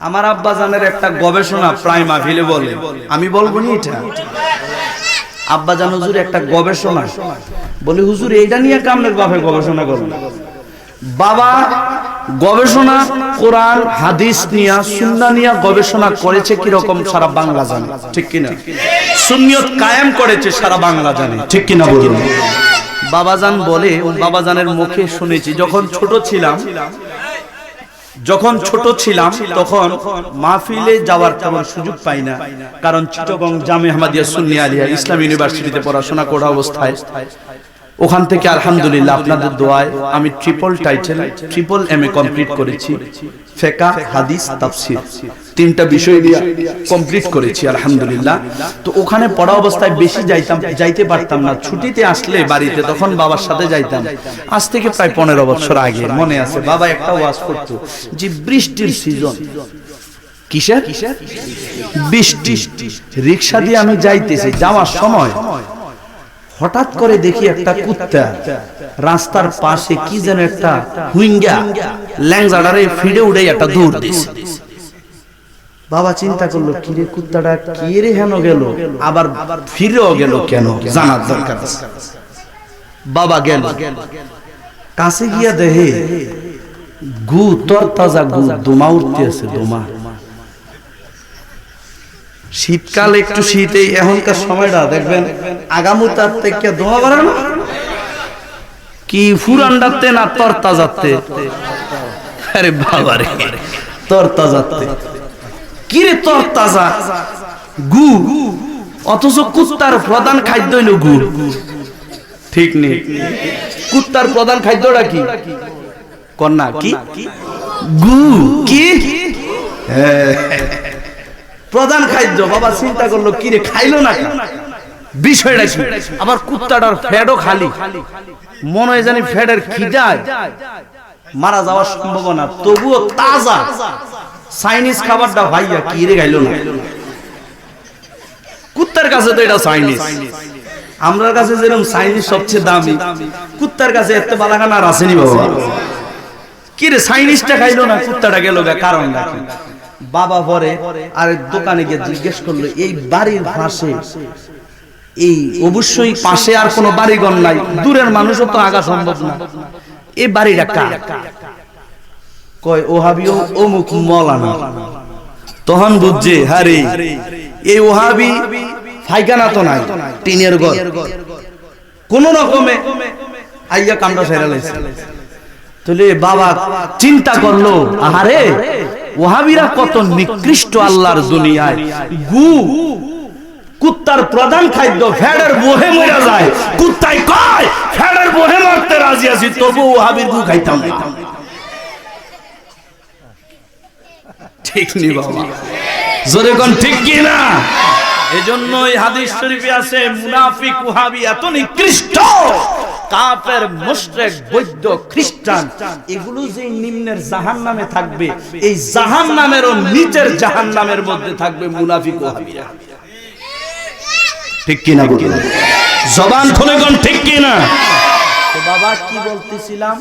আমার আব্বা জানের একটা গবেষণা প্রায় মাহফিলে বলে, আমি বলবো নি এটা। আব্বা জান হুজুর একটা গবেষণা বলে, হুজুর এইটা নিয়ে কামনের বাপে গবেষণা করবে। বাবা গবেষণা কোরআন হাদিস নিয়া সুন্নাহ নিয়া গবেষণা করেছে কিরকম সারা বাংলা জানে, ঠিক কিনা? সুন্নিয়ত কায়েম করেছে সারা বাংলা জানে, ঠিক কিনা বলুন? বাবাজান বলে, বাবাজানের মুখে শুনেছি, যখন ছোট ছিলাম তখন মাহফিলে যাওয়ার তেমন সুযোগ পাই না, কারণ চিটাগং জামে আহমদিয়া সুন্নি আলিয়া ইসলাম ইউনিভার্সিটিতে পড়াশোনা করা অবস্থায় ওখান থেকে আলহামদুলিল্লাহ আপনাদের দোয়ায় আমি ট্রিপল MA কমপ্লিট করেছি। ফিকহ, হাদিস, তাফসীর তিনটা বিষয় নিয়ে কমপ্লিট করেছি আলহামদুলিল্লাহ। তো ওখানে পড়া অবস্থায় বেশি যাইতে পারতাম না। ছুটিতে আসলে বাড়িতে তখন বাবার সাথে যাইতাম। আজ থেকে প্রায় 15 বছর আগে মনে আছে, বাবা একটা ওয়াজ করতো যে বৃষ্টির সিজন। কিসের বৃষ্টি? রিকশা দিয়ে আমি যাইতেছি, যাওয়ার সময় হঠাৎ করে দেখি একটা কুত্তা রাস্তার পাশে কি যেন একটা হুইঙ্গা ল্যাংজাড়ারে ফিরে উড়ে একটা দৌড় দিছে। বাবা চিন্তা করলো, কিরে কুত্তাটা কি রে হেন গেল, আবার ফিরেও গেল কেন, জানার দরকার আছে। বাবা গেল, কাছে গিয়া দেখে গু তরতাজা গু দমা উঠতে আছে, দমা। শীতকাল একটু শীতে, এখনকার সময়টা দেখবেন আগামুতার থেকে দোয়া বাড়ানো কি ফুরান্ডাতে না তরতাজাতে? আরে বাবা রে, তরতাজাতে কি রে তরতাজা গু, অথচ কুত্তার প্রধান খাদ্য হইল গু, ঠিক নেই? কুত্তার প্রধান খাদ্যটা কি কন্যা? কি গু? কি প্রধান খাদ্য। বাবা চিন্তা করলো, কি রে খাইলো না বিষয়টা কি? আবার কুত্তাটার ফ্যাটও খালি, মনে হয় জানি ফ্যাটের খিদায় মারা যাওয়ার সম্ভাবনা, তবুও তাজা চাইনিজ খাবারটা ভাইয়া কি রে খাইলো না। কুত্তার কাছে তো এটা চাইনিজ, আমরার কাছে যেরকম চাইনিজ সবচেয়ে দামি, কুত্তার কাছে এত বালাখানা আর আসেনি। বাবা কি রে চাইনিজটা খাইলো না, কুত্তাটা গেল গা, কারণ নাকি? বাবা পরে আর দোকানে গিয়ে জিজ্ঞেস করলো, এই বাড়ির পাশে, এই অবশ্যই পাশে আর কোনো বাড়িঘর নাই, দূরের মানুষও তো আগা সম্ভব না, এই বাড়িটা কার? কয় ওহাবি অমুক মৌলানা। তখন বুঝছে, হারে এই ওহাবি ফাইখানা তো নাই, টিনের ঘর, কোন রকমে আইয়া কামড়া সেরা লাইছে। তাহলে বাবা চিন্তা করলো, আহারে ওহাবিরা কত নিকৃষ্ট আল্লাহর দুনিয়ায়। গু কুত্তার প্রধান খাদ্য, ফ্যাডের বহে মরে যায়, কুত্তাই কয় ফ্যাডের বহে মরতে রাজি আছি, তবু ওহাবির গু খাইতাম না। ঠিক নি বাবা? জোরে কোন ঠিক কি না? এজন্যই হাদিস শরীফে আছে, মুনাফিক ওহাবি এত নিকৃষ্ট, কাফের, মুশরিক, বৌদ্ধ, খ্রিস্টান এগুলো যে নিম্নের জাহান্নামে থাকবে, এই জাহান্নামেরও নিচের জাহান্নামের মধ্যে থাকবে মুনাফিক ওহাবিরা। ঠিক কি না বলুন? জবান খুলে কোন ঠিক কি না? তো বাবা কি বলতেছিলাম?